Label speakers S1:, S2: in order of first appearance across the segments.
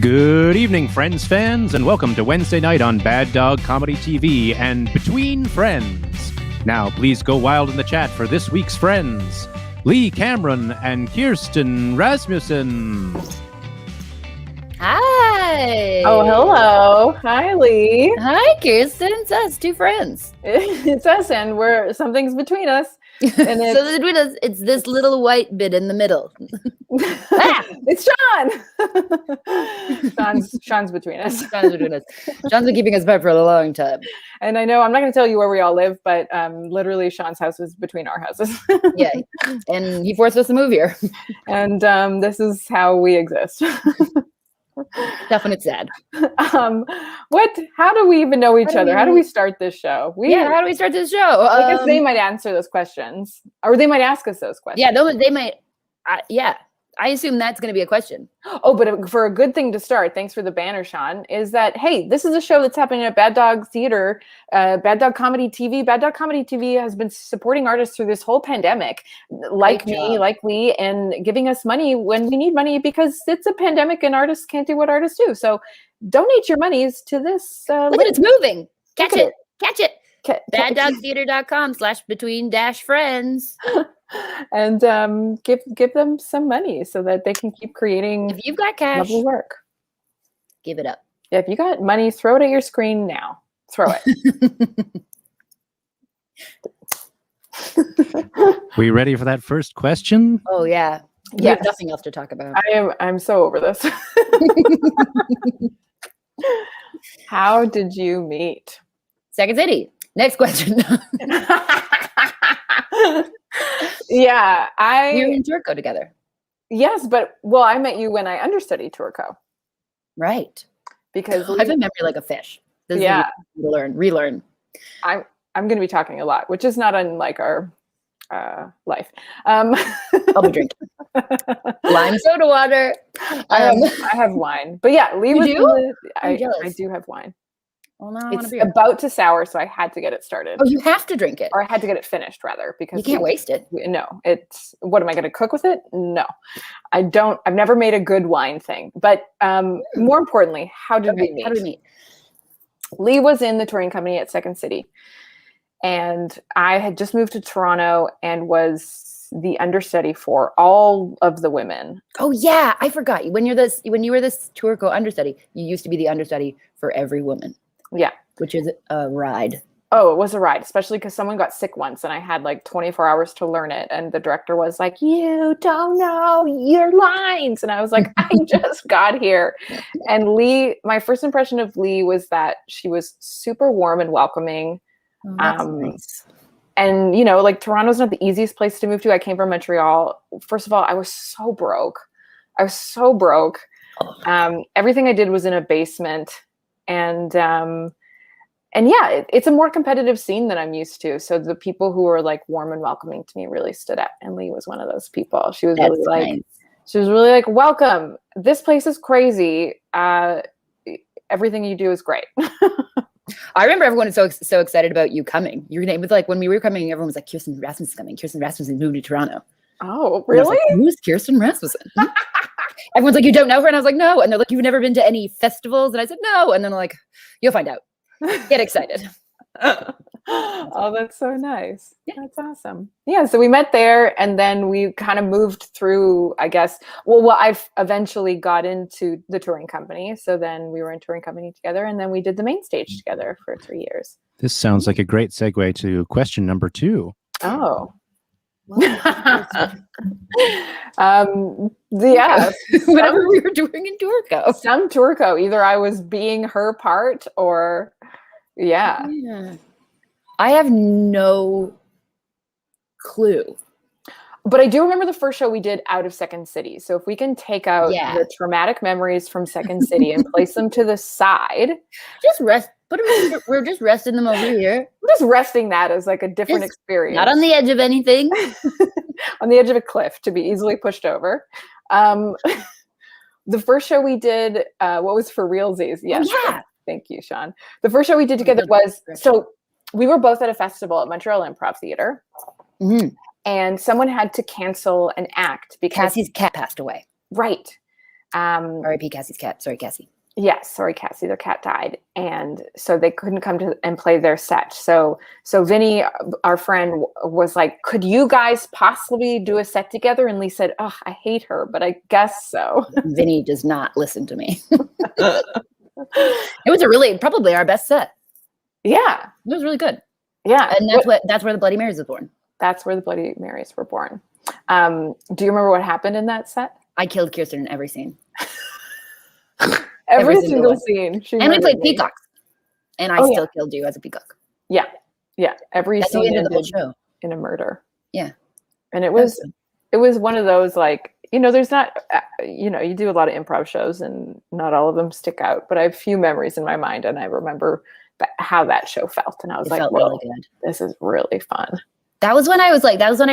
S1: Good evening, Friends fans, and welcome to Wednesday night on Bad Dog Comedy TV and Between Friends. Now, please go wild in the chat for this week's friends, Leigh, Cameron, and Kirsten Rasmussen.
S2: Hi.
S3: Oh, hello. Hi, Leigh.
S2: Hi, Kirsten. It's us, two friends.
S3: It's us, and something's between us. And
S2: So between us, it's this little white bit in the middle.
S3: It's Sean. Sean's between us.
S2: Sean's between us. Sean's been keeping us apart for a long time.
S3: And I know I'm not going to tell you where we all live, but literally Sean's house is between our houses.
S2: Yeah, and he forced us to move here.
S3: And this is how we exist.
S2: Tough when it's sad.
S3: How do we even know each other? How do we start this show?
S2: How do we start this show?
S3: I guess they might answer those questions, or they might ask us those questions.
S2: Yeah, they might. I assume that's going to be a question.
S3: Oh, but for a good thing to start, thanks for the banner, Sean, is that, hey, this is a show that's happening at Bad Dog Theater, Bad Dog Comedy TV. Bad Dog Comedy TV has been supporting artists through this whole pandemic, like Leigh, and giving us money when we need money because it's a pandemic and artists can't do what artists do. So donate your monies to this.
S2: Look, it's moving. Catch it. BadDogTheater.com/between-friends.
S3: And give them some money so that they can keep creating.
S2: If you've got cash,
S3: lovely work,
S2: give it up.
S3: Yeah, if you got money, throw it at your screen now. Throw it.
S1: We ready for that first question?
S2: Oh yeah. We have nothing else to talk about.
S3: I'm so over this. How did you meet?
S2: Second City. Next question.
S3: Yeah,
S2: we were in Turco together.
S3: Yes, but I met you when I understudied Turco.
S2: Right.
S3: Because
S2: I have a memory like a fish. This is relearn.
S3: I'm going to be talking a lot, which is not unlike our life.
S2: I'll be drinking lime soda water.
S3: I have wine, but yeah, Leigh was. I do have wine.
S2: Well, now
S3: it's about to sour, so I had to get it started.
S2: Oh, you have to drink it,
S3: or I had to get it finished rather, because
S2: you can't waste it.
S3: No, it's what am I going to cook with it? No, I don't. I've never made a good wine thing. But more importantly, how did we meet?
S2: How did we meet?
S3: Leigh was in the touring company at Second City, and I had just moved to Toronto and was the understudy for all of the women.
S2: Oh yeah, I forgot. When you were this Turco understudy, you used to be the understudy for every woman.
S3: Yeah.
S2: Which is a ride.
S3: Oh, it was a ride, especially because someone got sick once and I had like 24 hours to learn it. And the director was like, you don't know your lines. And I was like, I just got here. And Leigh, my first impression of Leigh was that she was super warm and welcoming.
S2: Oh, that's nice.
S3: And, like Toronto's not the easiest place to move to. I came from Montreal. First of all, I was so broke. Everything I did was in a basement. And yeah, it's a more competitive scene than I'm used to. So the people who were like warm and welcoming to me really stood out. And Leigh was one of those people. She was really like, welcome. This place is crazy. Everything you do is great.
S2: I remember everyone was so excited about you coming. Your name was like, when we were coming, everyone was like, Kirsten Rasmussen is coming. Kirsten Rasmussen moved to Toronto.
S3: Oh, really?
S2: Like, who's Kirsten Rasmussen? Everyone's like, you don't know her? And I was like, no. And they're like, you've never been to any festivals? And I said, no. And then they're like, you'll find out. Get excited.
S3: Oh, that's so nice. Yeah. That's awesome. Yeah, so we met there, and then we kind of moved through, I guess. Well, I've eventually got into the touring company. So then we were in touring company together, and then we did the main stage together for 3 years.
S1: This sounds like a great segue to question number 2.
S3: Oh.
S2: Whatever we were doing in Turco.
S3: Some Turco. Either I was being her part or yeah.
S2: I have no clue.
S3: But I do remember the first show we did out of Second City. So if we can take out the traumatic memories from Second City and place them to the side.
S2: Just rest. We're just resting them over here.
S3: We're just resting that as like a different experience.
S2: Not on the edge of anything.
S3: On the edge of a cliff to be easily pushed over. The first show we did, what was for realsies? Yes.
S2: Oh, yeah.
S3: Thank you, Sean. The first show we did together was, so we were both at a festival at Montreal Improv Theater.
S2: Mm-hmm.
S3: And someone had to cancel an act because
S2: Cassie's cat passed away.
S3: Right.
S2: R.I.P. Cassie's cat. Sorry, Cassie.
S3: Yes, sorry, Cassie, their cat died. And so they couldn't come to and play their set. So Vinny, our friend, was like, could you guys possibly do a set together? And Leigh said, oh, I hate her, but I guess so.
S2: Vinny does not listen to me. It was probably our best set.
S3: Yeah.
S2: It was really good.
S3: Yeah.
S2: And that's where the Bloody Marys was born.
S3: That's where the Bloody Marys were born. Do you remember what happened in that set?
S2: I killed Kirsten in every scene.
S3: Every single scene.
S2: And we played peacocks. And I still killed you as a peacock.
S3: Yeah. Yeah. Every
S2: That's
S3: scene
S2: the end of the whole show.
S3: In a murder.
S2: Yeah.
S3: And it was one of those, like, there's not, you do a lot of improv shows and not all of them stick out, but I have few memories in my mind. And I remember how that show felt. And I was like, whoa, really good. This is really fun.
S2: That was when I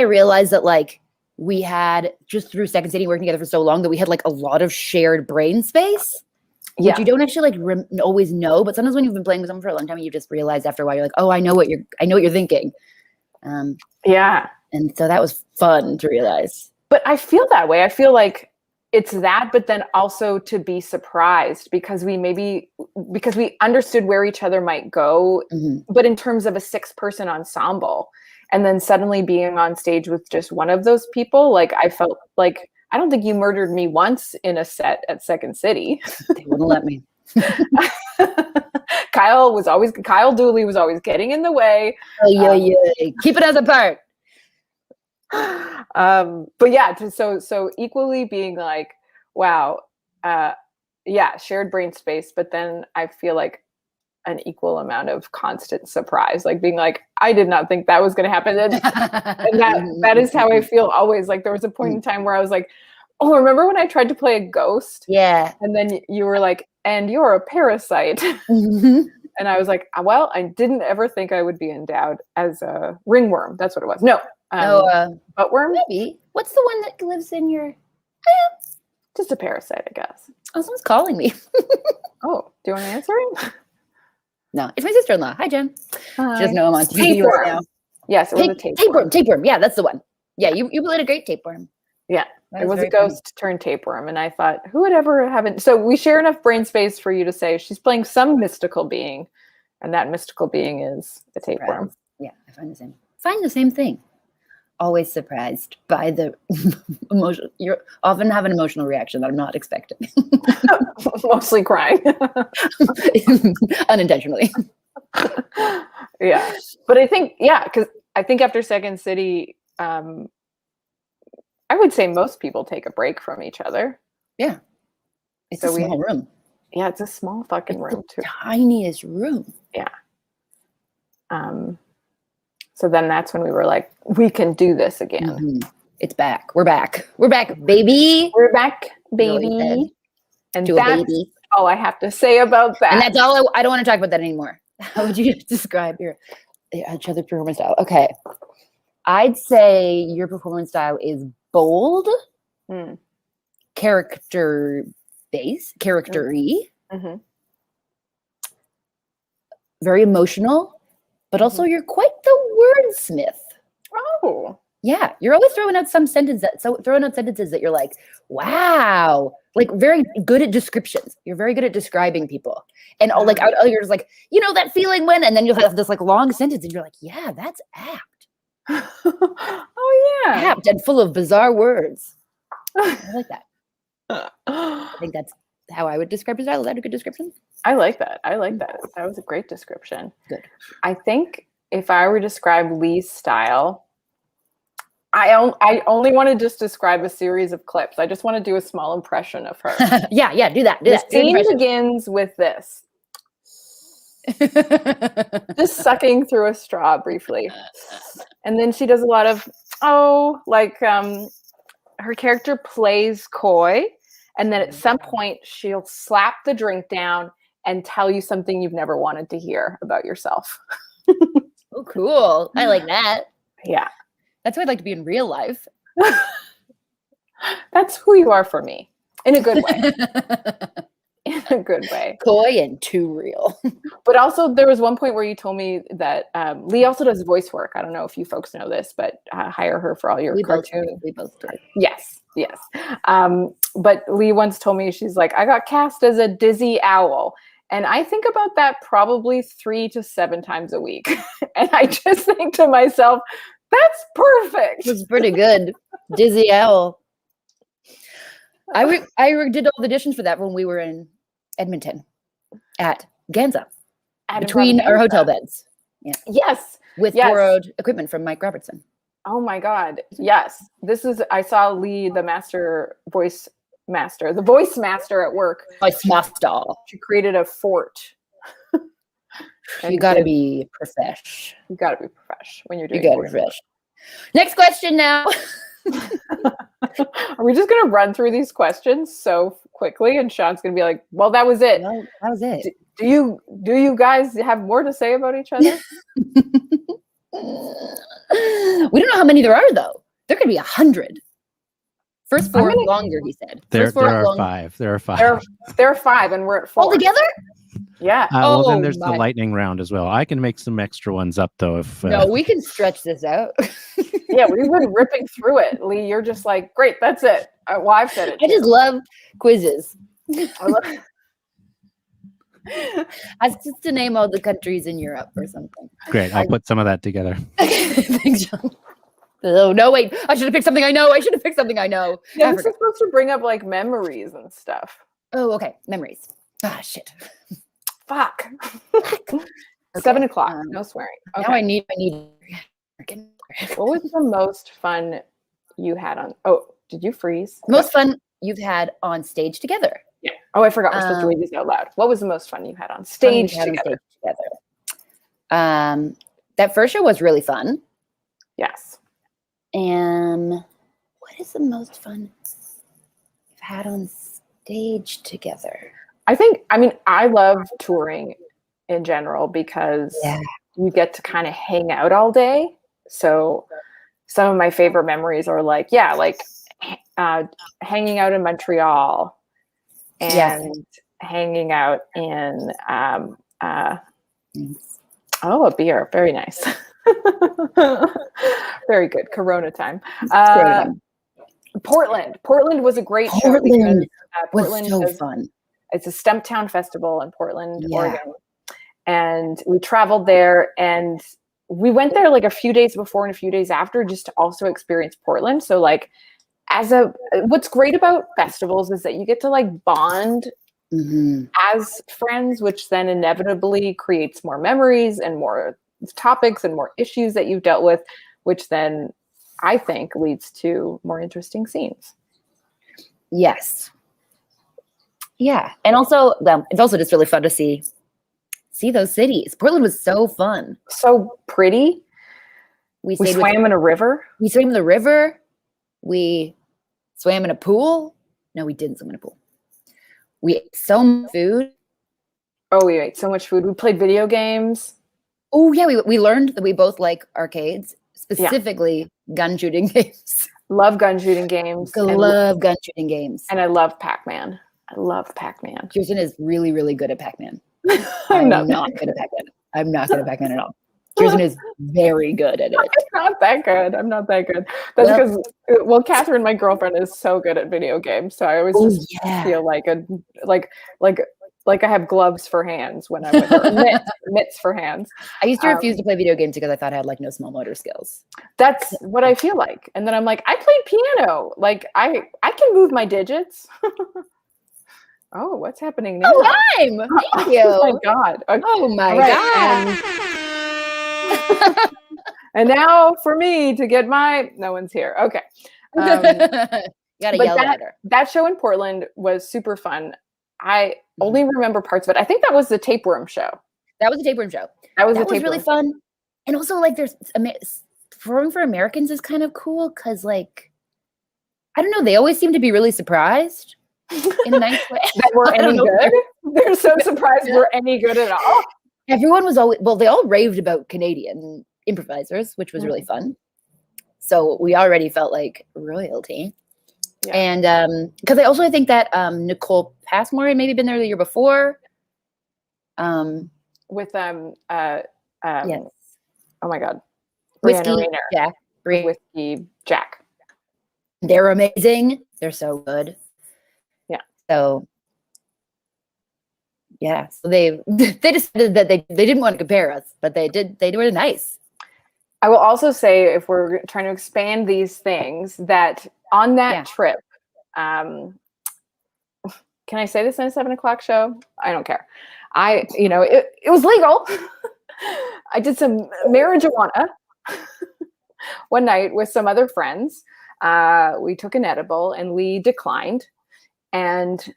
S2: realized that, like, we had, just through Second City working together for so long, that we had like a lot of shared brain space. Which you don't actually like always know, but sometimes when you've been playing with someone for a long time, you just realize after a while, you're like, oh, I know what you're thinking.
S3: Yeah.
S2: And so that was fun to realize.
S3: But I feel that way. I feel like it's that, but then also to be surprised because we understood where each other might go, but in terms of a 6-person ensemble, and then suddenly being on stage with just one of those people, like I felt like, I don't think you murdered me once in a set at Second City.
S2: They wouldn't let me.
S3: Kyle Dooley was always getting in the way.
S2: Oh, yeah. Keep it as a part.
S3: But yeah, so equally being like, wow, shared brain space, but then I feel like an equal amount of constant surprise, like being like, I did not think that was going to happen. And that is how I feel always. Like there was a point in time where I was like, oh, remember when I tried to play a ghost?
S2: Yeah.
S3: And then you were like, and you're a parasite.
S2: Mm-hmm.
S3: And I was like, well, I didn't ever think I would be endowed as a ringworm. That's what it was. No. Buttworm?
S2: Maybe. What's the one that lives in your...
S3: Just a parasite, I guess.
S2: Oh, someone's calling me.
S3: Oh, do you want to answer it?
S2: No, it's my sister-in-law. Hi, Jen.
S3: Hi.
S2: She doesn't know I'm on TV right now.
S3: Yes, it was a tapeworm.
S2: Tapeworm. Yeah, that's the one. Yeah, you played a great tapeworm.
S3: Yeah, it was a ghost turned tapeworm. And I thought, who would ever have it? So we share enough brain space for you to say she's playing some mystical being. And that mystical being is a tapeworm.
S2: Right. Yeah, I find the same thing. Always surprised by the emotion. You often have an emotional reaction that I'm not expecting.
S3: Mostly crying.
S2: Unintentionally.
S3: Yeah. But I think, because I think after Second City, I would say most people take a break from each other.
S2: Yeah. It's a small room.
S3: Yeah, it's a small fucking room too.
S2: Tiniest room.
S3: Yeah. So then that's when we were like, we can do this again.
S2: Mm-hmm. It's back. We're back. We're back, baby.
S3: We're back, baby. And that's all I have to say about that.
S2: And that's all I don't want to talk about that anymore. How would you describe each other's performance style? Okay. I'd say your performance style is bold, character-based, character-y, very emotional, but also you're quite the wordsmith.
S3: Oh.
S2: Yeah, you're always throwing out sentences that you're like, wow, like very good at descriptions. You're very good at describing people. And you're just like, that feeling when, and then you'll have this like long sentence and you're like, yeah, that's apt.
S3: Oh yeah.
S2: Apt and full of bizarre words. I like that. I think that's how I would describe his style. Is that a good description?
S3: I like that. That was a great description.
S2: Good.
S3: I think if I were to describe Leigh's style, I only want to just describe a series of clips. I just want to do a small impression of her.
S2: Yeah, do that.
S3: The scene begins with this. Just sucking through a straw briefly. And then she does a lot of, her character plays coy. And then at some point she'll slap the drink down and tell you something you've never wanted to hear about yourself.
S2: Oh, cool. I like that.
S3: Yeah.
S2: That's who I'd like to be in real life.
S3: That's who you are for me, in a good way. in a good way.
S2: Coy and too real.
S3: But also there was one point where you told me that Leigh also does voice work. I don't know if you folks know this, but hire her for all your cartoons.
S2: We both do.
S3: Yes. But Leigh once told me, she's like, I got cast as a dizzy owl. And I think about that probably 3 to 7 times a week. And I just think to myself, that's perfect.
S2: It was pretty good. Dizzy owl. I did all the auditions for that when we were in Edmonton at Ganza, between our hotel beds. Yeah.
S3: Yes.
S2: With borrowed equipment from Mike Robertson.
S3: Oh my God. Yes. I saw Leigh, the voice master at work.
S2: Voice master.
S3: She created a fort.
S2: You gotta be profesh.
S3: You gotta be profesh when you're doing
S2: You gotta be profesh. Next question now.
S3: Are we just gonna run through these questions so quickly, and Sean's gonna be like, well, that was it.
S2: Well, that was it.
S3: Do you guys have more to say about each other?
S2: We don't know how many there are, though. There could be 100. First 4 longer, he said.
S1: There are 5. There are 5.
S3: There are 5, and we're at 4.
S2: All together?
S3: Yeah.
S1: Well, then there's the lightning round as well. I can make some extra ones up, though. If
S2: no, we can stretch this out.
S3: Yeah, we've been ripping through it. Leigh, you're just like, great, that's it. Well, I've said it.
S2: I just love quizzes. As just to name all the countries in Europe or something.
S1: Great, I'll put some of that together.
S2: Thanks, John. Oh, no, wait. I should have picked something I know. Yeah,
S3: this is supposed to bring up like memories and stuff.
S2: Oh, okay. Memories. Ah, shit.
S3: Fuck.
S2: Okay.
S3: 7 o'clock. No swearing. Okay.
S2: Now I need.
S3: What was the most fun you had on? Oh, did you freeze?
S2: Most fun you've had on stage together.
S3: Yeah. Oh, I forgot. We're supposed to read these out loud. What was the most fun you had on stage together?
S2: That first show was really fun.
S3: Yes.
S2: And what is the most fun you've had on stage together?
S3: I love touring in general because you get to kind of hang out all day. So some of my favorite memories are hanging out in Montreal and hanging out in a beer. Very nice. Very good. Corona time. Portland was a great show because Portland
S2: was so fun.
S3: It's a Stumptown festival in Portland, Oregon. And we traveled there, and we went there like a few days before and a few days after just to also experience Portland. So like what's great about festivals is that you get to like bond as friends, which then inevitably creates more memories and more topics and more issues that you've dealt with, which then I think leads to more interesting scenes.
S2: Yes. Yeah. And also, it's also just really fun to see those cities. Portland was so fun.
S3: So pretty. We swam in a river.
S2: We swam in the river. We swam in a pool. No, we didn't swim in a pool. We ate so much food.
S3: Oh, we ate so much food. We played video games.
S2: Oh, yeah. We learned that we both like arcades, specifically gun shooting games.
S3: Love gun shooting games.
S2: Love gun shooting games.
S3: And I love Pac-Man. I love Pac-Man.
S2: Kirsten is really, really good at Pac-Man.
S3: I'm not
S2: good at Pac-Man. I'm not good at Pac-Man at all. Kirsten is very good at it.
S3: I'm not that good. That's because, Catherine, my girlfriend, is so good at video games. So I always feel like I have gloves for hands when I'm with her. Mitts for hands.
S2: I used to refuse to play video games because I thought I had like no small motor skills.
S3: That's what I feel like. And then I'm like, I played piano. Like I can move my digits. Oh, what's happening now?
S2: Oh, rhyme. Thank you.
S3: Oh my God. Okay.
S2: Oh my God.
S3: And now for me to get no one's here. Okay.
S2: Gotta yell at her.
S3: That show in Portland was super fun. I only remember parts of it. I think that was the Tapeworm show.
S2: That was really fun. And also like there's performing for Americans is kind of cool because like, I don't know, they always seem to be really surprised. In a nice way.
S3: That we're any good? They're so surprised we're any good at all.
S2: Everyone was they all raved about Canadian improvisers, which was really fun. So we already felt like royalty.
S3: Yeah.
S2: And because I think that Nicole Passmore had maybe been there the year before.
S3: With
S2: Yes.
S3: Oh my God,
S2: Whiskey
S3: Brianna Rayner.
S2: Jack.
S3: Whiskey Jack.
S2: They're amazing. They're so good.
S3: Yeah.
S2: So yeah. So they decided that they didn't want to compare us, but they did. They were nice.
S3: I will also say, if we're trying to expand these things, that on that trip, can I say this in a 7 o'clock show? I don't care. It was legal. I did some marijuana one night with some other friends. We took an edible and we declined, and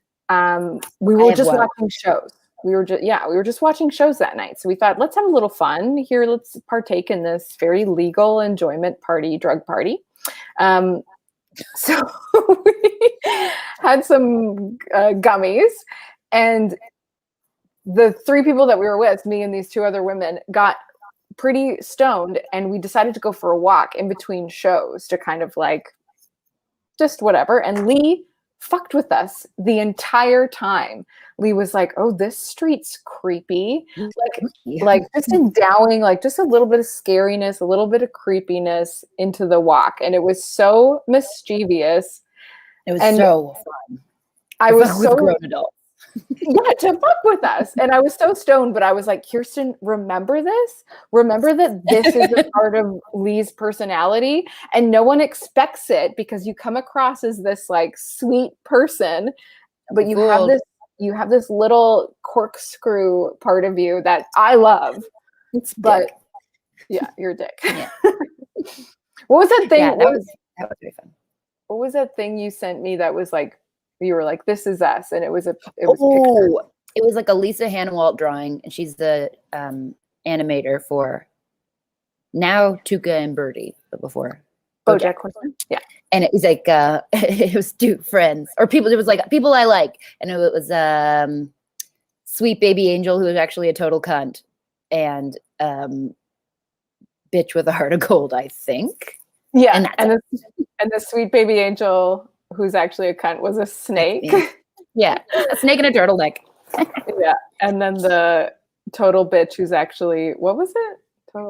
S3: we were just watching shows. We were just watching shows that night. So we thought, let's have a little fun here. Let's partake in this very legal enjoyment party, drug party. So we had some gummies, and the 3 people that we were with, me and these 2 other women, got pretty stoned, and we decided to go for a walk in between shows to kind of like just whatever. And Leigh fucked with us the entire time. Leigh was like, "Oh, this street's creepy." Like just endowing like just a little bit of scariness, a little bit of creepiness into the walk. And it was so mischievous.
S2: It was so fun.
S3: I was so
S2: grown adults.
S3: Yeah, to fuck with us. And I was so stoned, but I was like, Kirsten, remember this? Remember that this is a part of Leigh's personality, and no one expects it because you come across as this like sweet person, but you have this little corkscrew part of you that I love. But yeah, you're a dick. Yeah. What was that thing?
S2: Yeah, that was very fun.
S3: What was that thing you sent me that was like, you were like, "This is us," and it was
S2: like a Lisa Hanawalt drawing, and she's the animator for now Tuca and Birdie, but before
S3: BoJack Horseman. Yeah,
S2: and it was like it was 2 friends or people. It was like people I like, and it was Sweet Baby Angel, who was actually a total cunt, and Bitch with a Heart of Gold, I think.
S3: Yeah, and the Sweet Baby Angel, who's actually a cunt, was a snake.
S2: Yeah, a snake in a turtleneck.
S3: Yeah, and then the total bitch, who's actually, what was it?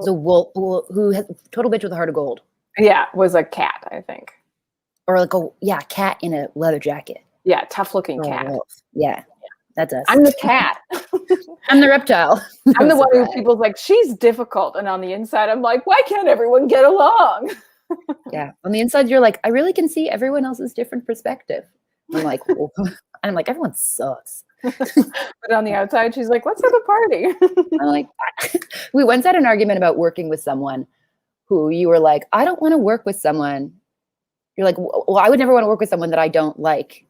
S2: The wolf who has total bitch with a heart of gold.
S3: Yeah, was a cat, I think.
S2: Or like a cat in a leather jacket.
S3: Yeah, tough looking cat.
S2: Yeah, that's us.
S3: I'm the cat.
S2: I'm the reptile.
S3: I'm the one who people's like, she's difficult, and on the inside, I'm like, why can't everyone get along?
S2: Yeah, on the inside, you're like, I really can see everyone else's different perspective. I'm like, everyone sucks.
S3: But on the outside, she's like, let's have a party.
S2: I'm like, we once had an argument about working with someone who you were like, I don't want to work with someone. You're like, well, I would never want to work with someone that I don't like.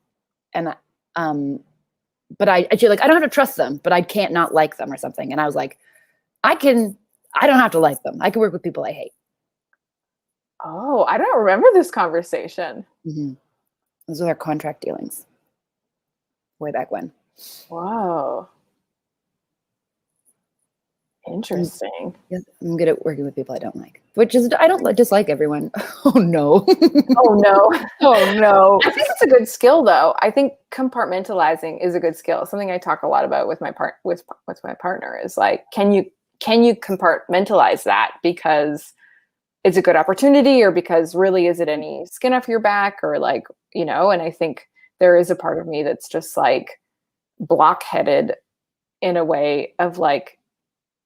S2: And, but you're like, I don't have to trust them, but I can't not like them or something. And I was like, I don't have to like them. I can work with people I hate.
S3: Oh, I don't remember this conversation.
S2: Mm-hmm. Those were our contract dealings way back when.
S3: Wow. Interesting.
S2: Yes, I'm good at working with people I don't like, which is, I don't dislike everyone. Oh no.
S3: Oh no. Oh no. I think it's a good skill though. I think compartmentalizing is a good skill. Something I talk a lot about with my partner is like, can you compartmentalize that because it's a good opportunity, or because really is it any skin off your back, or like, and I think there is a part of me that's just like blockheaded in a way of like,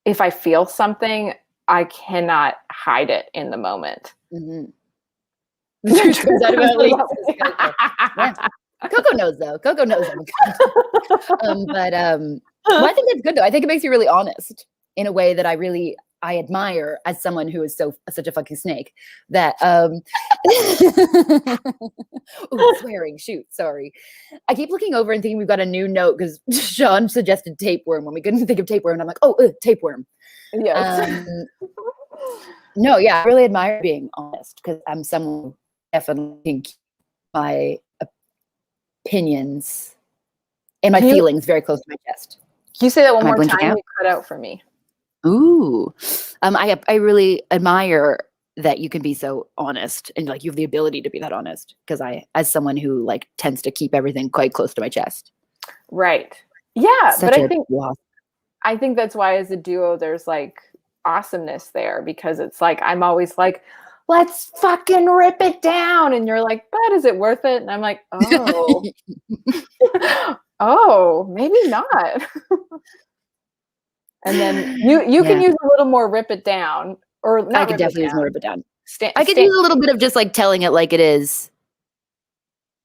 S3: if I feel something, I cannot hide it in the moment.
S2: Mm-hmm. The truth comes out about Leigh. Yeah. Coco knows though. Coco knows. But well, I think that's good though. I think it makes you really honest in a way that I admire as someone who is such a fucking snake that ooh, swearing, shoot, sorry. I keep looking over and thinking we've got a new note because Sean suggested tapeworm when we couldn't think of tapeworm, and I'm like, oh, tapeworm.
S3: Yes.
S2: No, yeah, I really admire being honest because I'm someone who definitely can keep my opinions and my feelings very close to my chest.
S3: Can you say that one more time? You cut out for me.
S2: Ooh, I really admire that you can be so honest and like you have the ability to be that honest. Because as someone who like tends to keep everything quite close to my chest.
S3: Right. Yeah.
S2: Such
S3: But
S2: a
S3: I think that's why as a duo, there's like awesomeness there, because it's like, I'm always like, let's fucking rip it down. And you're like, but is it worth it? And I'm like, oh, oh, maybe not. And then you can use a little more rip it down, or not.
S2: I could definitely use more rip it down.
S3: I
S2: could use a little bit of just like telling it like it is.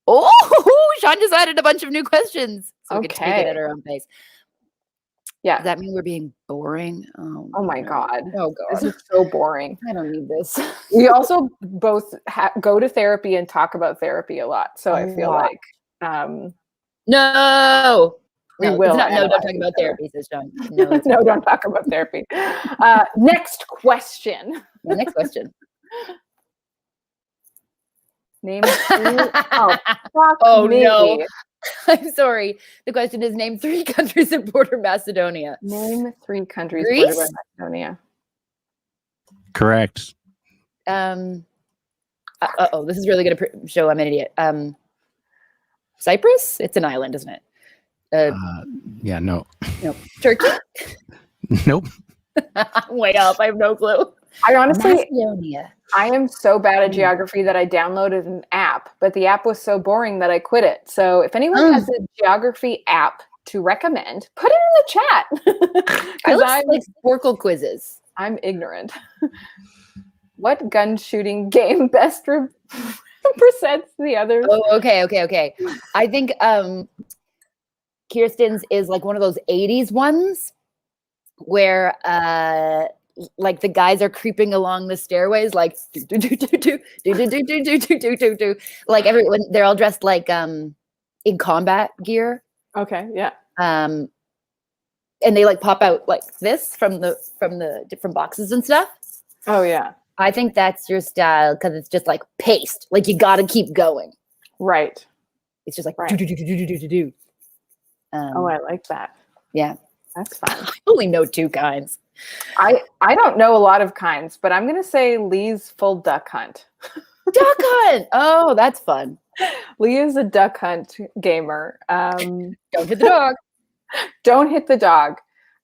S2: Oh, Sean just added a bunch of new questions, so we can take it at our own pace.
S3: Yeah.
S2: Does that mean we're being boring?
S3: Oh my God.
S2: Oh God.
S3: This is so boring.
S2: I don't need this.
S3: We also both go to therapy and talk about therapy a lot. So I feel like
S2: no.
S3: We will.
S2: No, don't talk about therapy, says John. No,
S3: no, don't talk about therapy. Next question.
S2: Next question.
S3: Name three. Oh me.
S2: No. I'm sorry. The question is name 3 countries that border Macedonia.
S3: Name 3 countries
S2: Greece?
S3: border Macedonia.
S1: Correct.
S2: This is really going to show I'm an idiot. Cyprus? It's an island, isn't it?
S1: Yeah, no.
S2: Turkey?
S1: Nope.
S2: I'm way up. I have no clue.
S3: I honestly,
S2: Macedonia.
S3: I am so bad at geography that I downloaded an app, but the app was so boring that I quit it. So if anyone has a geography app to recommend, put it in the chat.
S2: Because I like Oracle quizzes.
S3: I'm ignorant. What gun shooting game best represents the others?
S2: Oh, okay. I think Kirsten's is like one of those 80s ones where like the guys are creeping along the stairways like like everyone, they're all dressed like in combat gear.
S3: Okay, yeah.
S2: And they like pop out like this from the different boxes and stuff.
S3: Oh yeah.
S2: I think that's your style because it's just like paced. Like you got to keep going.
S3: Right.
S2: It's just like
S3: do. Oh, I like that.
S2: Yeah.
S3: That's fun.
S2: I only know 2 kinds.
S3: I don't know a lot of kinds, but I'm going to say Leigh's full duck hunt.
S2: Duck hunt! Oh, that's fun.
S3: Leigh is a duck hunt gamer.
S2: Don't hit the dog.
S3: Don't hit the dog.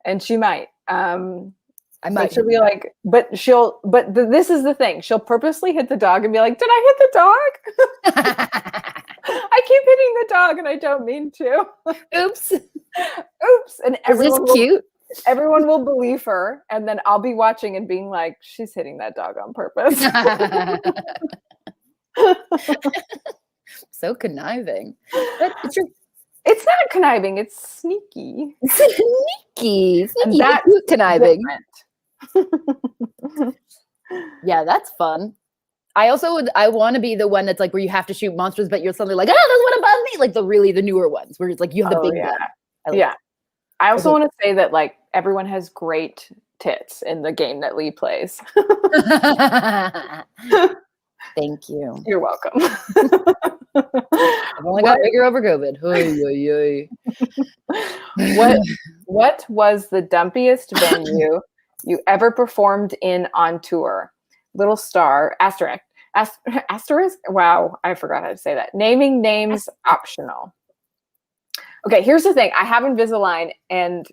S3: And she might. I might. She'll be like, this is the thing. She'll purposely hit the dog and be like, did I hit the dog? I keep hitting the dog and I don't mean to.
S2: Oops.
S3: Oops. And
S2: is this cute?
S3: Everyone will believe her, and then I'll be watching and being like, she's hitting that dog on purpose.
S2: So conniving.
S3: It's not conniving, it's sneaky.
S2: Sneaky.
S3: And that's
S2: conniving. Yeah, that's fun. I want to be the one that's like where you have to shoot monsters, but you're suddenly like, oh, that's what above me. Like the newer ones where it's like you have the big gun.
S3: Yeah. I also want to say that like everyone has great tits in the game that Leigh plays.
S2: Thank you.
S3: You're welcome.
S2: I've only got bigger over COVID.
S3: What was the dumpiest venue you ever performed in on tour? Little star, asterisk. Wow, I forgot how to say that. Naming names optional. Okay, here's the thing. I have Invisalign and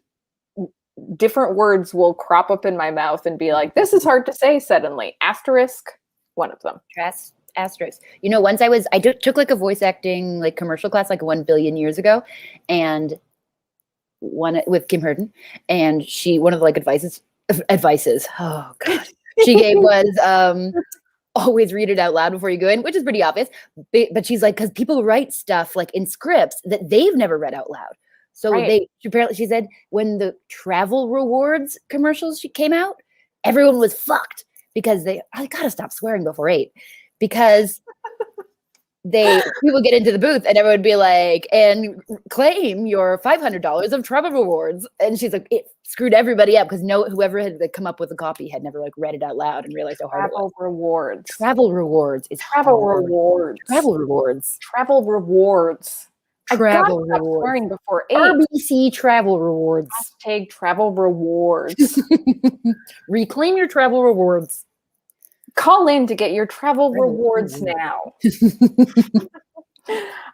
S3: different words will crop up in my mouth and be like, this is hard to say suddenly. Asterisk, one of them.
S2: Asterisk. You know, once I took like a voice acting like commercial class like 1 billion years ago, and one with Kim Herden, and one of the like advices. Oh God, she gave was always read it out loud before you go in, which is pretty obvious. But she's like, because people write stuff like in scripts that they've never read out loud. So she said when the travel rewards commercials came out, everyone was fucked because I gotta stop swearing before 8 because people get into the booth and everyone would be like, and claim your $500 of travel rewards. And she's like, it screwed everybody up because whoever had come up with the copy had never like read it out loud and realized how hard it was. Travel rewards.
S3: Travel rewards.
S2: Travel rewards.
S3: Swearing before 8.
S2: RBC travel rewards.
S3: Hashtag travel rewards.
S2: Reclaim your travel rewards.
S3: Call in to get your travel rewards now.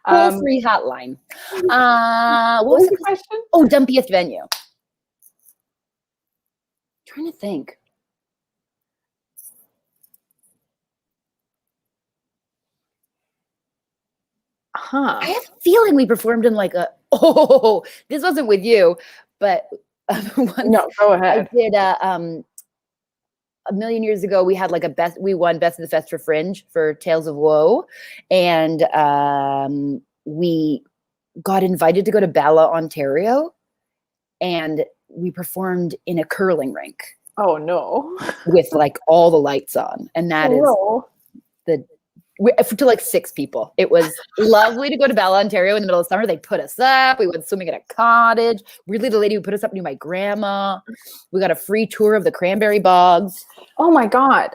S2: Toll free hotline. What was the
S3: question?
S2: Oh, dumpiest venue. Trying to think.
S3: Huh.
S2: I have a feeling we performed in like this wasn't with you, but once
S3: No, go ahead.
S2: I did a million years ago, we had like we won Best of the Fest for Fringe for Tales of Woe. And we got invited to go to Bala, Ontario. And we performed in a curling rink.
S3: Oh no.
S2: With like all the lights on. And that is to like 6 people. It was lovely to go to Bala, Ontario in the middle of summer. They put us up. We went swimming at a cottage. Weirdly, the lady who put us up knew my grandma. We got a free tour of the cranberry bogs.
S3: Oh my God.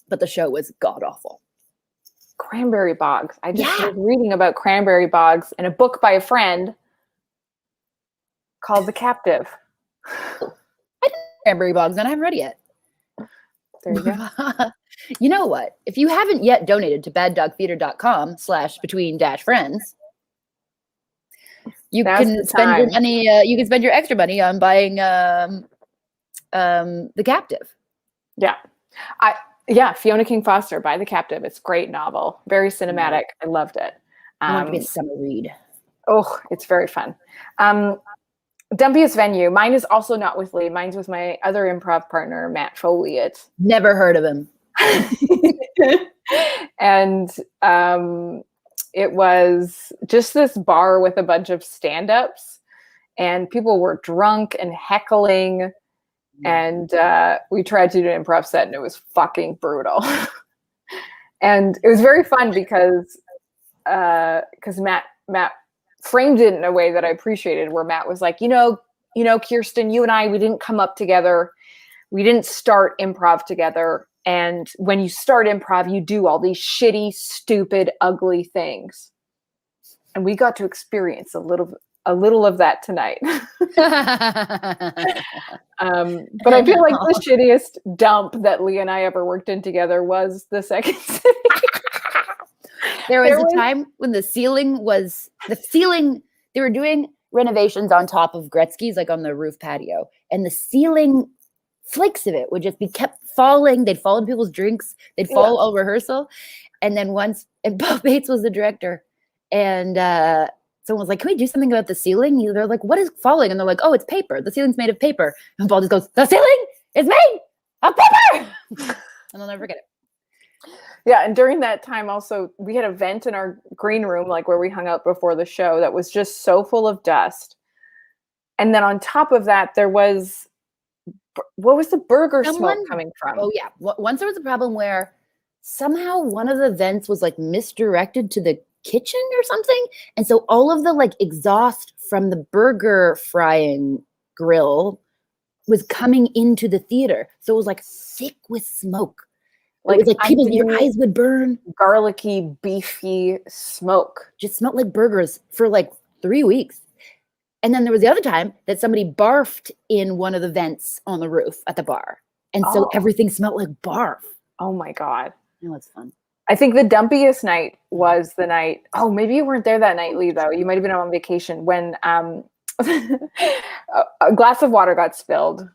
S2: But the show was god awful.
S3: Cranberry bogs. I just was reading about cranberry bogs in a book by a friend called The Captive.
S2: I didn't cranberry bogs and I haven't read it yet.
S3: There you go.
S2: You know what? If you haven't yet donated to baddogtheater.com/between-friends, you can spend your money. You can spend your extra money on buying The Captive.
S3: Yeah. Fiona King Foster by The Captive. It's a great novel. Very cinematic. I loved it.
S2: I want to be a summer read.
S3: Oh, it's very fun. Dumpiest venue. Mine is also not with Leigh. Mine's with my other improv partner, Matt Folliott.
S2: Never heard of him.
S3: And it was just this bar with a bunch of stand-ups, and people were drunk and heckling. And we tried to do an improv set, and it was fucking brutal. And it was very fun because Matt framed it in a way that I appreciated, where Matt was like, you know, Kirsten, you and I, we didn't come up together. We didn't start improv together. And when you start improv, you do all these shitty, stupid, ugly things. And we got to experience a little of that tonight. But I feel like the shittiest dump that Leigh and I ever worked in together was the Second City.
S2: There was a time when the ceiling, they were doing renovations on top of Gretzky's, like on the roof patio, and the ceiling flakes of it would just be kept falling. They'd fall in people's drinks. They'd fall all rehearsal. And then and Bob Bates was the director, and someone was like, can we do something about the ceiling? They're like, what is falling? And they're like, oh, it's paper. The ceiling's made of paper. And Paul just goes, the ceiling is made of paper. And I'll never forget it.
S3: Yeah, and during that time also, we had a vent in our green room, like where we hung out before the show, that was just so full of dust. And then on top of that, there was, what was the burger smoke coming from?
S2: Oh yeah. Once there was a problem where somehow one of the vents was like misdirected to the kitchen or something. And so all of the like exhaust from the burger frying grill was coming into the theater. So it was like thick with smoke. Like, it was like your eyes would burn.
S3: Garlicky, beefy smoke.
S2: Just smelled like burgers for like 3 weeks. And then there was the other time that somebody barfed in one of the vents on the roof at the bar. And so everything smelled like barf.
S3: Oh my God.
S2: It was fun.
S3: I think the dumpiest night was the night, maybe you weren't there that night, Leigh, though. You might have been on vacation when a glass of water got spilled.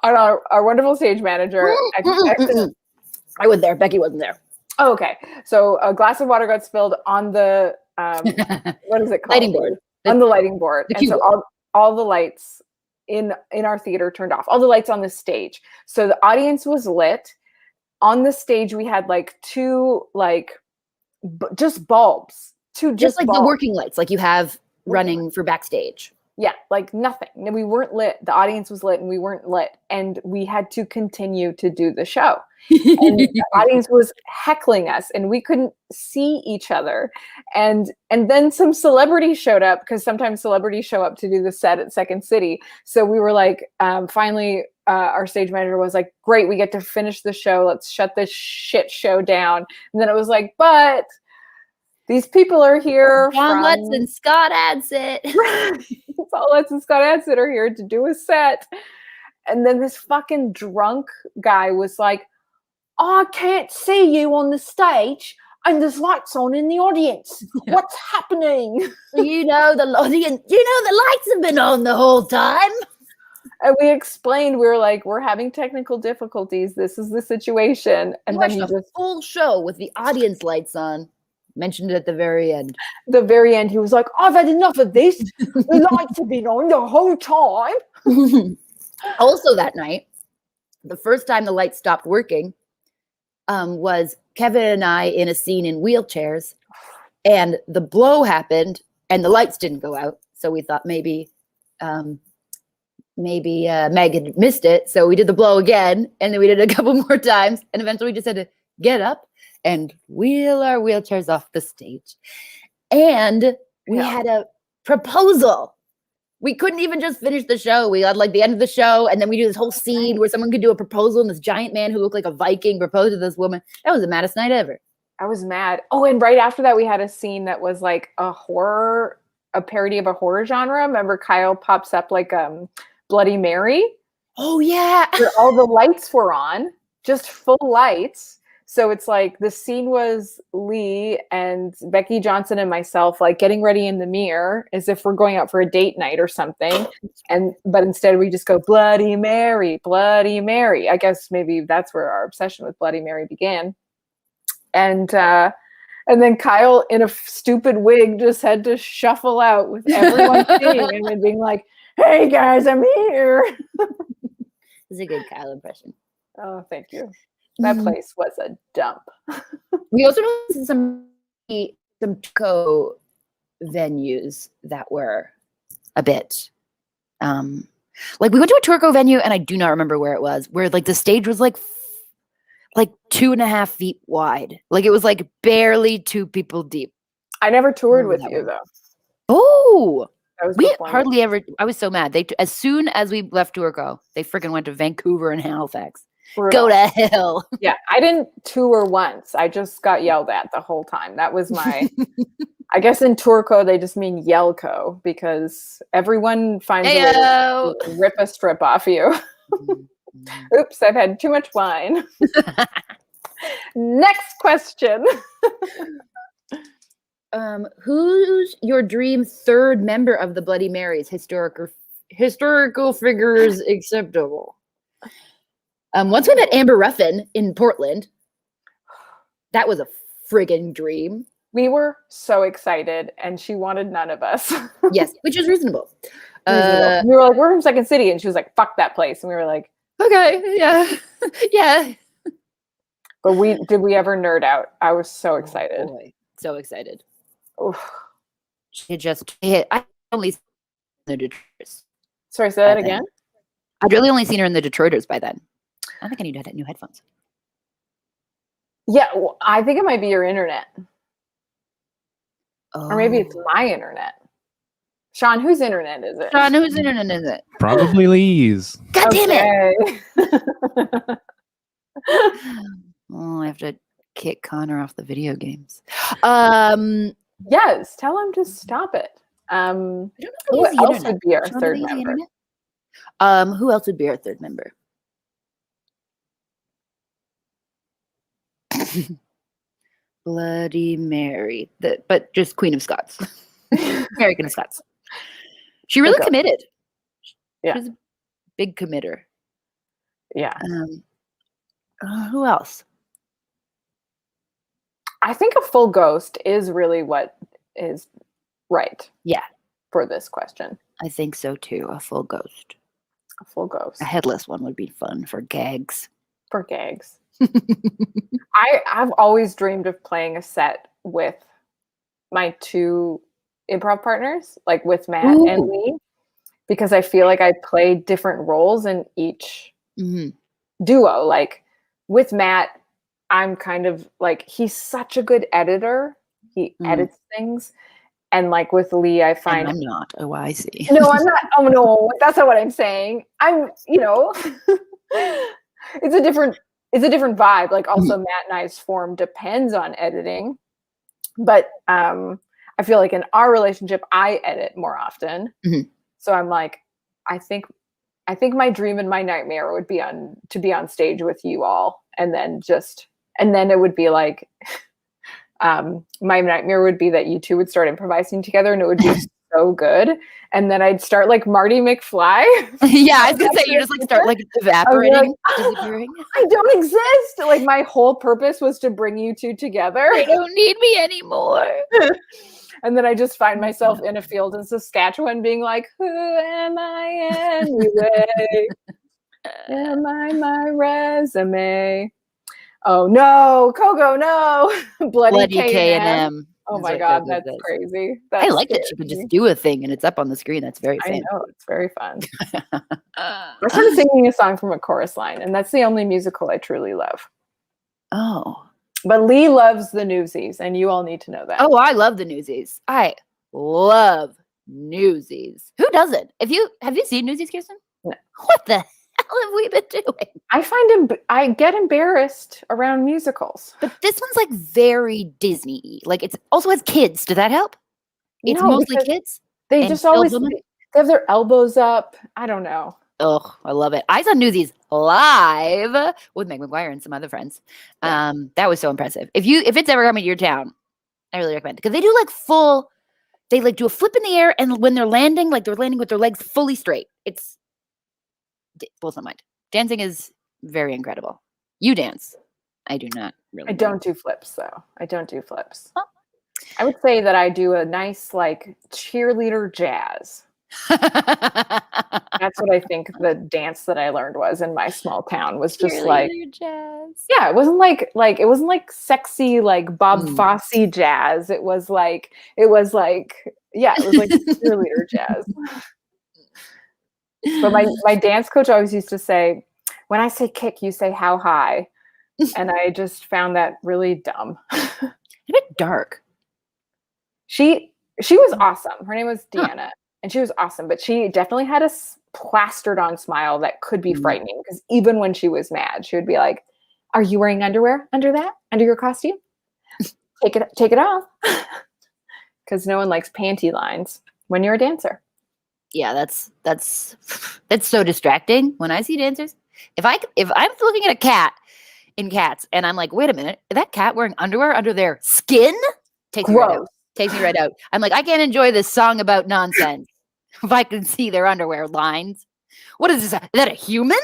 S3: Our wonderful stage manager.
S2: I was there. Becky wasn't there.
S3: Oh, okay. So a glass of water got spilled on the what is it called?
S2: Lighting board.
S3: On the lighting board. And so all the lights in our theater turned off. All the lights on the stage. So the audience was lit. On the stage, we had like 2 just bulbs.
S2: Just like bulbs. The working lights, like you have running for backstage.
S3: Yeah, like nothing. And we weren't lit. The audience was lit and we weren't lit. And we had to continue to do the show. And the audience was heckling us and we couldn't see each other. And then some celebrities showed up, because sometimes celebrities show up to do the set at Second City. So we were like, finally, our stage manager was like, great, we get to finish the show. Let's shut this shit show down. And then it was like, but these people are here.
S2: John Lutz and Scott Adsit.
S3: Paul Lutz and Scott Adsit are here to do a set. And then this fucking drunk guy was like, I can't see you on the stage and there's lights on in the audience.
S2: Yeah.
S3: What's happening?
S2: The audience, the lights have been on the whole time.
S3: And we explained, we were like, we're having technical difficulties. This is the situation. And then he
S2: watched a full show with the audience lights on. Mentioned it at the very end.
S3: The very end, he was like, I've had enough of this. The lights have been on the whole time.
S2: Also that night, the first time the lights stopped working was Kevin and I in a scene in wheelchairs, and the blow happened and the lights didn't go out. So we thought maybe Meg had missed it. So we did the blow again, and then we did it a couple more times, and eventually we just had to get up and wheel our wheelchairs off the stage. And we had a proposal. We couldn't even just finish the show. We had like the end of the show, and then we do this whole scene where someone could do a proposal, and this giant man who looked like a Viking proposed to this woman. That was the maddest night ever.
S3: I was mad. Oh, and right after that, we had a scene that was like a parody of a horror genre. Remember, Kyle pops up like Bloody Mary.
S2: Oh yeah.
S3: Where all the lights were on, just full lights. So it's like the scene was Leigh and Becky Johnson and myself like getting ready in the mirror as if we're going out for a date night or something. But instead we just go Bloody Mary, Bloody Mary. I guess maybe that's where our obsession with Bloody Mary began. And then Kyle in a stupid wig just had to shuffle out with everyone seeing him and being like, hey guys, I'm here.
S2: It's a good Kyle impression.
S3: Oh, thank you. That place was a dump.
S2: We also noticed some venues that were a bit like we went to a Turco venue, and I do not remember where it was, where like the stage was like 2.5 feet wide. Like it was like barely 2 people deep.
S3: I never toured with you though.
S2: Oh,
S3: we
S2: hardly ever. I was so mad. As soon as we left Turco, they freaking went to Vancouver and Halifax. Go to hell.
S3: Yeah, I didn't tour once. I just got yelled at the whole time. That was my I guess in Turco they just mean Yelko because everyone finds a way to rip a strip off you. Oops, I've had too much wine. Next question.
S2: Who's your dream third member of the Bloody Marys? Historical figures acceptable. Once we met Amber Ruffin in Portland. That was a friggin' dream.
S3: We were so excited, and she wanted none of us.
S2: Yes, which is reasonable.
S3: We were like, we're from Second City, and she was like, fuck that place. And we were like,
S2: okay, yeah. Yeah.
S3: But did we ever nerd out? I was so excited.
S2: Oh boy. So excited.
S3: Oof.
S2: I only seen the Detroiters.
S3: Sorry, say that again?
S2: I'd really only seen her in the Detroiters by then. I think I need to have new headphones.
S3: Yeah, well, I think it might be your internet.
S2: Oh.
S3: Or maybe it's my internet. Sean, whose internet is it?
S2: Sean, whose internet is it?
S1: Probably Leigh's.
S2: God damn it! Oh, I have to kick Connor off the video games.
S3: Yes, tell him to stop it. Who else would be our third member?
S2: Who else would be our third member? Bloody Mary, but just Queen of Scots. Mary Queen of Scots. She really committed.
S3: Yeah.
S2: She's a big committer.
S3: Yeah.
S2: Who else?
S3: I think a full ghost is really what is right.
S2: Yeah.
S3: For this question.
S2: I think so too. A full ghost.
S3: A full ghost.
S2: A headless one would be fun for gags.
S3: For gags. I've always dreamed of playing a set with my two improv partners, like with Matt and Leigh, because I feel like I play different roles in each duo. Like with Matt, I'm kind of like, he's such a good editor. He edits things. And like with Leigh, I find
S2: I'm not. Oh, I see.
S3: No, I'm not. Oh no, that's not what I'm saying. I'm, it's a different vibe. Like also Matt and I's form depends on editing. But I feel like in our relationship, I edit more often. So I'm like, I think I think my dream and my nightmare would be to be on stage with you all, and then it would be like, my nightmare would be that you two would start improvising together, and it would be so good. And then I'd start like Marty McFly.
S2: Yeah, I was gonna say you just like start like evaporating, disappearing.
S3: I don't exist. Like my whole purpose was to bring you two together.
S2: They don't need me anymore.
S3: And then I just find myself in a field in Saskatchewan being like, who am I anyway? Am I my resume? Oh no, Kogo, no. Bloody K&M. Oh my God, that's crazy.
S2: I like that you can just do a thing and it's up on the screen. That's very fun.
S3: I know, it's very fun. I started singing a song from a chorus line, and that's the only musical I truly love.
S2: Oh.
S3: But Leigh loves the Newsies, and you all need to know that.
S2: Oh, I love the Newsies. I love Newsies. Who doesn't? Have you seen Newsies, Kirsten?
S3: No.
S2: What the hell have we been doing?
S3: I get embarrassed around musicals.
S2: But this one's like very Disney. Like it also has kids. Does that help? It's mostly kids.
S3: They just always they have their elbows up. I don't know.
S2: Oh, I love it. I saw Newsies live with Meg McGuire and some other friends.
S3: Yeah.
S2: That was so impressive. If it's ever coming to your town, I really recommend it because they do like they like do a flip in the air, and when they're landing with their legs fully straight. It blows my mind. Dancing is very incredible. You dance. I do not really.
S3: I don't do flips though. I don't do flips. Huh? I would say that I do a nice like cheerleader jazz. That's what I think the dance that I learned was in my small town was just like
S2: jazz.
S3: Yeah, it wasn't like sexy like Bob Fosse jazz. It was like cheerleader jazz. But my dance coach always used to say, when I say kick, you say how high. And I just found that really dumb.
S2: A bit dark.
S3: She was awesome. Her name was Deanna. And she was awesome, but she definitely had a plastered on smile that could be frightening because even when she was mad, she would be like, are you wearing underwear under your costume? Take it off. Because no one likes panty lines when you're a dancer.
S2: Yeah, that's so distracting when I see dancers. If I'm looking at a cat in Cats and I'm like, wait a minute, is that cat wearing underwear under their skin? Takes me right out. I'm like, I can't enjoy this song about nonsense if I can see their underwear lines. What is this? Is that a human?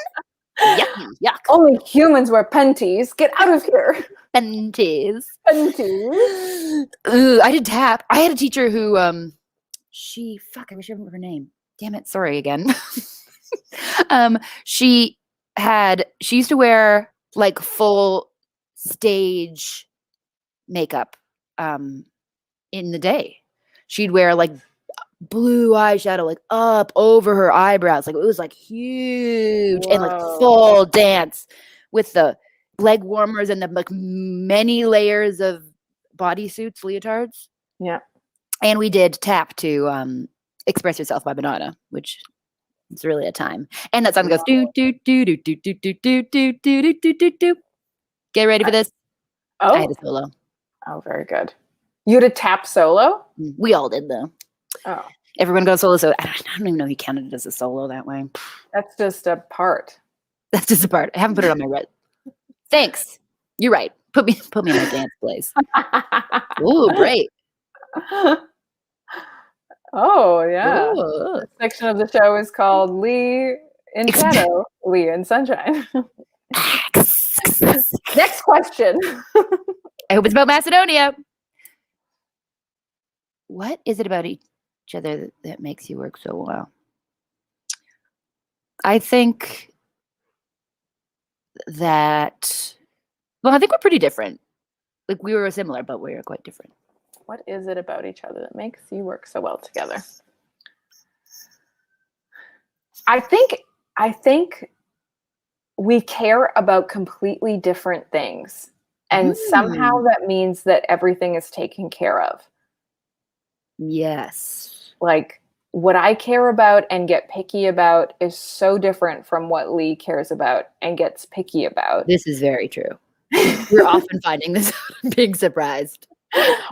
S2: Yuck.
S3: Only humans wear panties. Get out of here.
S2: Panties.
S3: Panties.
S2: I did tap. I had a teacher who, I wish I remember her name. Damn it. Sorry again. She used to wear like full stage makeup, in the day. She'd wear like blue eyeshadow like up over her eyebrows, like it was like huge. Whoa. And like full dance with the leg warmers and the like many layers of bodysuits, leotards.
S3: Yeah.
S2: And we did tap to Express Yourself by Madonna, which is really a time. And that song goes do do do do do do do do do do do do do. Get ready for this. I had a solo.
S3: Oh, very good. You had a tap solo?
S2: We all did though.
S3: Oh.
S2: Everyone goes solo, so I don't even know he counted it as a solo that way.
S3: That's just a part.
S2: I haven't put it on my red. Thanks. You're right. Put me in my dance place. Ooh, great.
S3: Oh yeah. This section of the show is called Leigh in Shadow, Leigh in Sunshine. Next question.
S2: I hope it's about Macedonia. What is it about each other that makes you work so well? I think that, I think we're pretty different. Like we were similar, but we were quite different.
S3: What is it about each other that makes you work so well together? I think we care about completely different things. And somehow that means that everything is taken care of.
S2: Yes.
S3: Like what I care about and get picky about is so different from what Leigh cares about and gets picky about.
S2: This is very true. We're often finding this out and being surprised.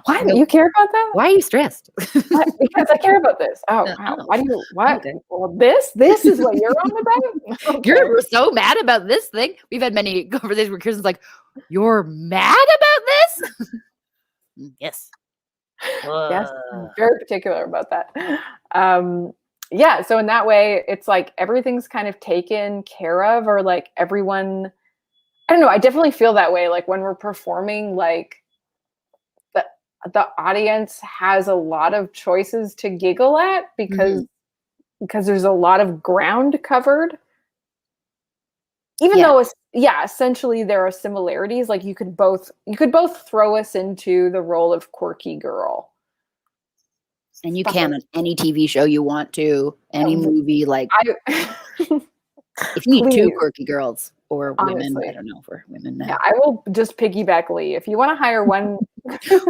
S3: Why do you care about that?
S2: Why are you stressed?
S3: What? Because I care about this. Oh, wow. Why do you, what? Okay. Well, this is what you're on about? Okay.
S2: You're so mad about this thing. We've had many conversations where Kirsten's like, you're mad about this? Yes.
S3: Yes, I'm very particular about that. Yeah, so in that way, it's like everything's kind of taken care of, or like everyone, I don't know, I definitely feel that way. Like when we're performing, like the audience has a lot of choices to giggle at because there's a lot of ground covered. Even though essentially there are similarities. Like you could both throw us into the role of quirky girl.
S2: And you can on any TV show you want to, any movie. Like, if you need two quirky girls or women, I don't know, for women now.
S3: Yeah, I will just piggyback Leigh. If you want to hire one.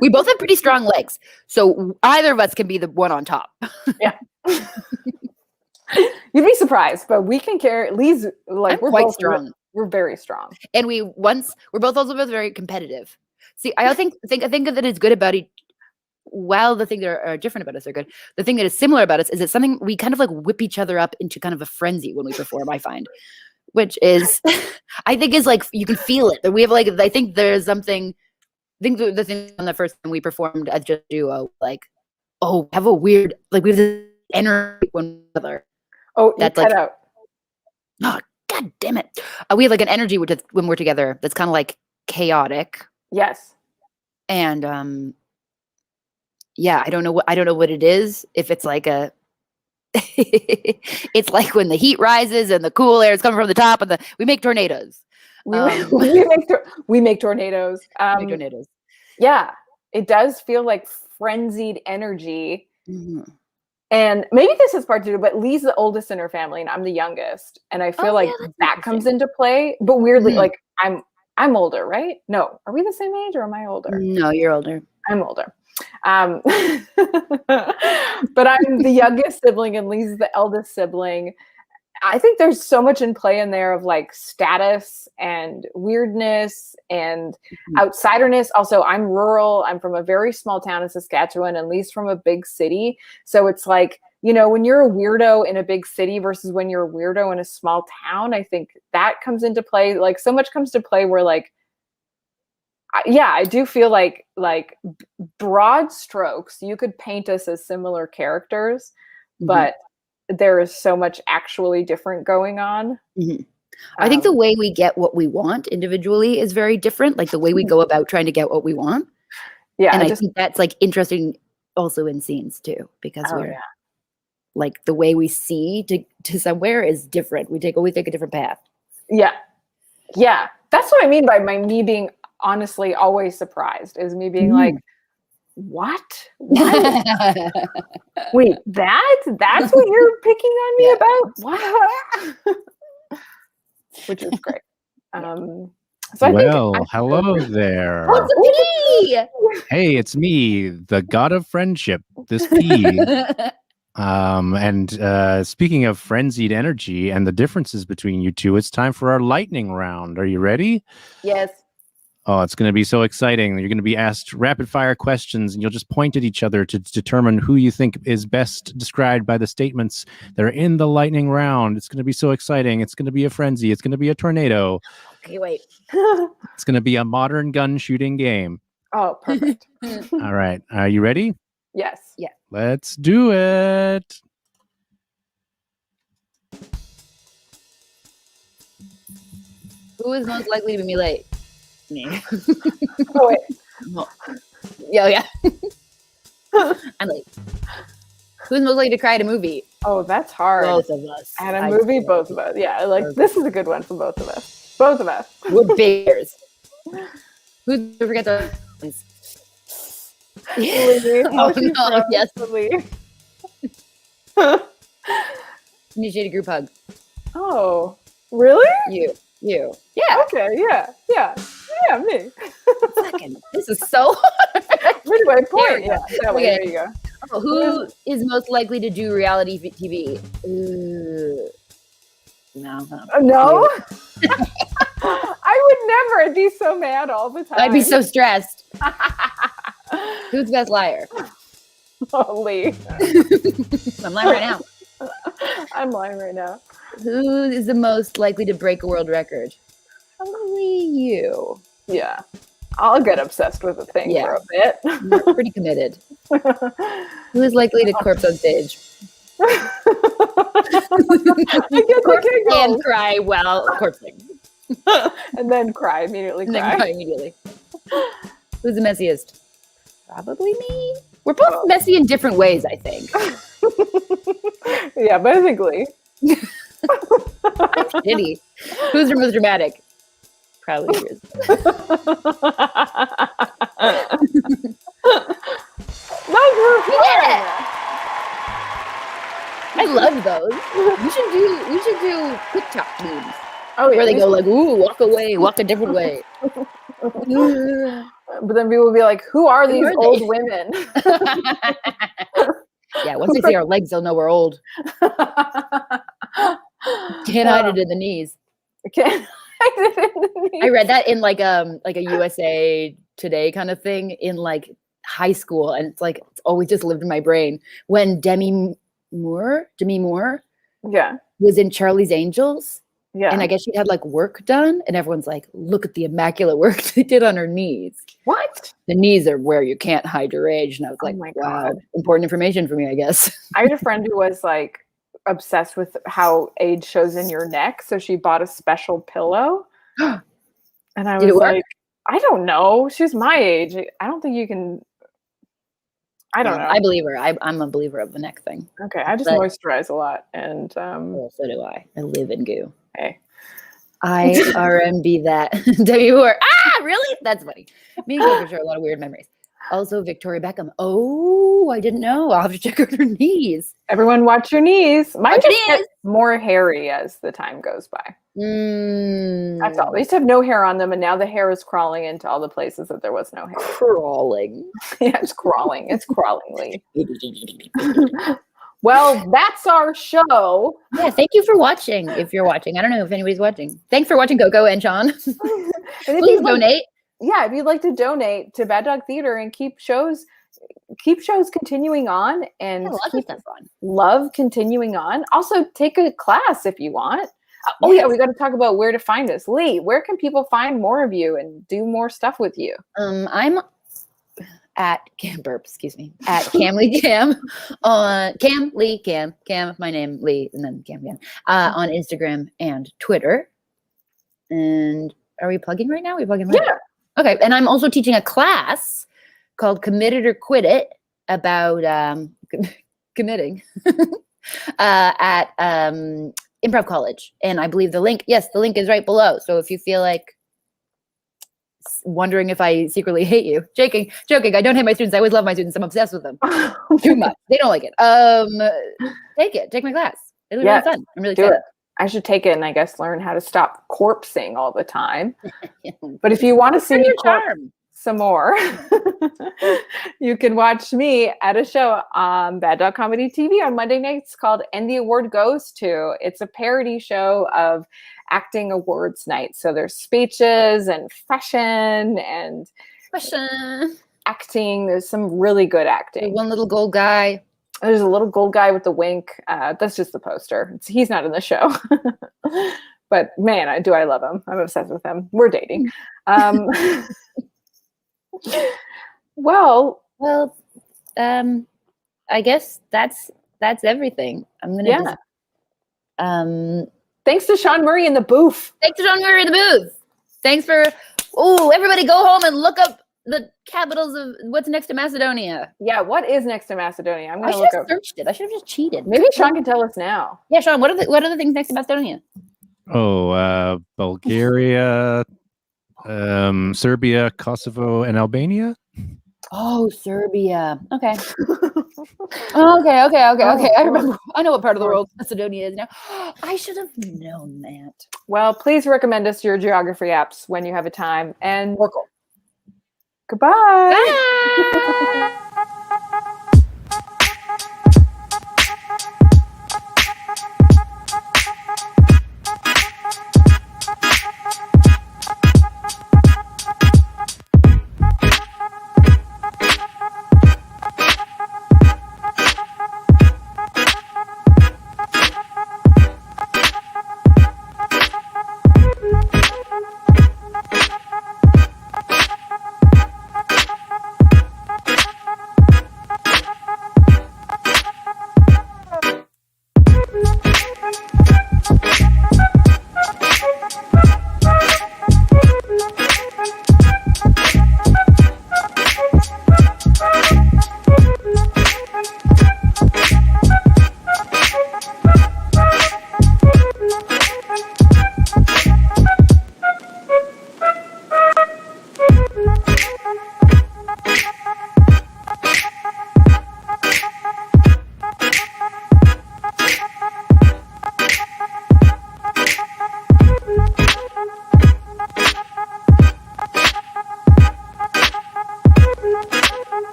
S2: We both have pretty strong legs. So either of us can be the one on top.
S3: Yeah. You'd be surprised, but we can carry. Leigh's like, we're
S2: quite
S3: both
S2: strong.
S3: We're very strong.
S2: And we're both also very competitive. See, I think that is good about each. While the things that are different about us are good, the thing that is similar about us is that something we kind of like whip each other up into kind of a frenzy when we perform, I find, which is, I think is like, you can feel it. That we have like, I think there's something, I think the thing on the first time we performed as just duo, like, oh, have a weird, like we have this energy one another.
S3: Oh, that's like, out.
S2: Oh, God damn it. We have like an energy when we're together that's kind of like chaotic.
S3: Yes.
S2: And, yeah, I don't know what it is. If it's like it's like when the heat rises and the cool air is coming from the top, and we make tornadoes.
S3: We make tornadoes.
S2: Tornadoes.
S3: Yeah, it does feel like frenzied energy. Mm-hmm. And maybe this is part to do, but Leigh's the oldest in her family, and I'm the youngest, and I feel like that comes into play. But weirdly, like I'm older, right? No, are we the same age, or am I older?
S2: No, you're older.
S3: I'm older. But I'm the youngest sibling and Leigh's the eldest sibling. I think there's so much in play in there of like status and weirdness and outsiderness. Also, I'm rural. I'm from a very small town in Saskatchewan, and Leigh's from a big city. So it's like, you know, when you're a weirdo in a big city versus when you're a weirdo in a small town, I think that comes into play. Like so much comes to play where like, yeah, I do feel like broad strokes, you could paint us as similar characters, but there is so much actually different going on.
S2: I think the way we get what we want individually is very different. Like the way we go about trying to get what we want. Yeah. And I think that's like interesting also in scenes too, because like the way we see to somewhere is different. We take a different path. Yeah. Yeah. That's what I mean by me being honestly always surprised, is me being like, what? Wait, that's what you're picking on me about? What? Which is great. So I think
S1: hello there.
S2: What's a pea?
S1: Hey, it's me, the god of friendship, this pea. And speaking of frenzied energy and the differences between you two, it's time for our lightning round. Are you ready?
S3: Yes.
S1: Oh, it's going to be so exciting. You're going to be asked rapid fire questions, and you'll just point at each other to determine who you think is best described by the statements that are in the lightning round. It's going to be so exciting. It's going to be a frenzy. It's going to be a tornado.
S2: Okay, wait.
S1: It's going to be a modern gun shooting game.
S3: Oh, perfect.
S1: All right. Are you ready?
S3: Yes.
S2: Yeah.
S1: Let's do it.
S2: Who is most likely to be late? Me.
S3: Oh, wait.
S2: No. Yeah. I'm late. Who's most likely to cry at a movie?
S3: Oh, that's hard.
S2: Both of us.
S3: At a movie, both of us. Yeah, like this is a good one for both of us. Both of us.
S2: We're bears. Who forget the ones?
S3: Leigh.
S2: Oh no! Yes.
S3: Leigh.
S2: Initiate a group hug.
S3: Oh, really?
S2: You.
S3: Yeah. Okay. Yeah. Me.
S2: Second. This is so hard.
S3: Where do I point? Yeah. That way. There you go.
S2: Oh, who is most likely to do reality TV? No.
S3: No. I would never. I'd be so mad all the time.
S2: I'd be so stressed. Who's the best liar?
S3: Oh, Leigh.
S2: I'm lying right now.
S3: I'm lying right now.
S2: Who is the most likely to break a world record? Probably you.
S3: Yeah. I'll get obsessed with a thing for a bit.
S2: You're pretty committed. Who is likely to corpse on stage?
S3: I get
S2: Corpse
S3: the giggles.
S2: and cry while corpsing.
S3: And then cry immediately.
S2: And then cry immediately. Who's the messiest? Probably me. We're both messy in different ways, I think.
S3: Yeah, but I think Leigh.
S2: I'm shitty. Who's the most dramatic? Probably yours.
S3: Not your fun.
S2: I love those. We should do TikTok memes.
S3: Oh, yeah.
S2: Where they go like, ooh, walk away, walk a different way.
S3: But then people will be like, who are these old women?
S2: Yeah, once they see our legs, they'll know we're old. Can't hide it in the knees.
S3: Can't hide it in the knees.
S2: I read that in like a USA Today kind of thing in like high school, and it's like it's always just lived in my brain. When Demi Moore,
S3: yeah,
S2: was in Charlie's Angels.
S3: Yeah.
S2: And I guess she had like work done, and everyone's like, look at the immaculate work they did on her knees.
S3: What?
S2: The knees are where you can't hide your age. And I was like,
S3: my
S2: wow,
S3: God.
S2: important information for me, I guess.
S3: I had a friend who was like obsessed with how age shows in your neck. So she bought a special pillow. And I was like, I don't know. She's my age. I don't think you can. I don't know.
S2: I believe her. I'm a believer of the neck thing.
S3: Okay. I just moisturize a lot. And
S2: so do I. I live in goo.
S3: Hey.
S2: IRMB that. Demi Moore. Ah, really? That's funny. Me and Coco share a lot of weird memories. Also, Victoria Beckham. Oh, I didn't know. I'll have to check out her knees.
S3: Everyone watch your knees. Mine
S2: just
S3: get more hairy as the time goes by. That's all. They used to have no hair on them, and now the hair is crawling into all the places that there was no hair.
S2: Crawling.
S3: Yeah, it's crawling. It's crawlingly. Well, that's our show.
S2: Yeah, thank you for watching. If you're watching, I don't know if anybody's watching. Thanks for watching, Coco and Sean. Please donate.
S3: Yeah, if you'd like to donate to Bad Dog Theater and keep shows continuing on and love continuing on. Also, take a class if you want. Oh yeah, we got to talk about where to find us. Leigh, where can people find more of you and do more stuff with you?
S2: I'm at at Cam Lee Cam on Cam Lee Cam my name Lee and then Cam on Instagram and Twitter. And are we plugging right now? Are we plugging right now? Okay, and I'm also teaching a class called Commit It or Quit It about committing at Improv College. And I believe the link is right below. So if you feel like wondering if I secretly hate you, joking, I don't hate my students. I always love my students. I'm obsessed with them. Too much. They don't like it. Take my class. It'll be really fun. I'm really excited.
S3: I should take it and I guess learn how to stop corpsing all the time. But if you want to see me some more, you can watch me at a show on Bad Dog Comedy TV on Monday nights called And the Award Goes To. It's a parody show of acting awards night. So there's speeches and fashion and acting. There's some really good acting.
S2: One little gold guy.
S3: There's a little gold guy with the wink. That's just the poster. He's not in the show. But man, I love him. I'm obsessed with him. We're dating. Well,
S2: I guess that's everything. I'm gonna
S3: thanks to Sean Murray in the booth.
S2: Thanks for everybody go home and look up the capitals of what's next to Macedonia.
S3: Yeah, what is next to Macedonia? I'm gonna
S2: look up. Searched it. I should have just cheated.
S3: Maybe Sean can tell us now.
S2: Yeah, Sean, what are the things next to Macedonia?
S1: Bulgaria, Serbia, Kosovo, and Albania.
S2: Oh, Serbia. Okay. Okay. I remember. I know what part of the world Macedonia is now. I should have known that.
S3: Well, please recommend us your geography apps when you have a time. And
S2: Oracle.
S3: Goodbye.
S2: Bye.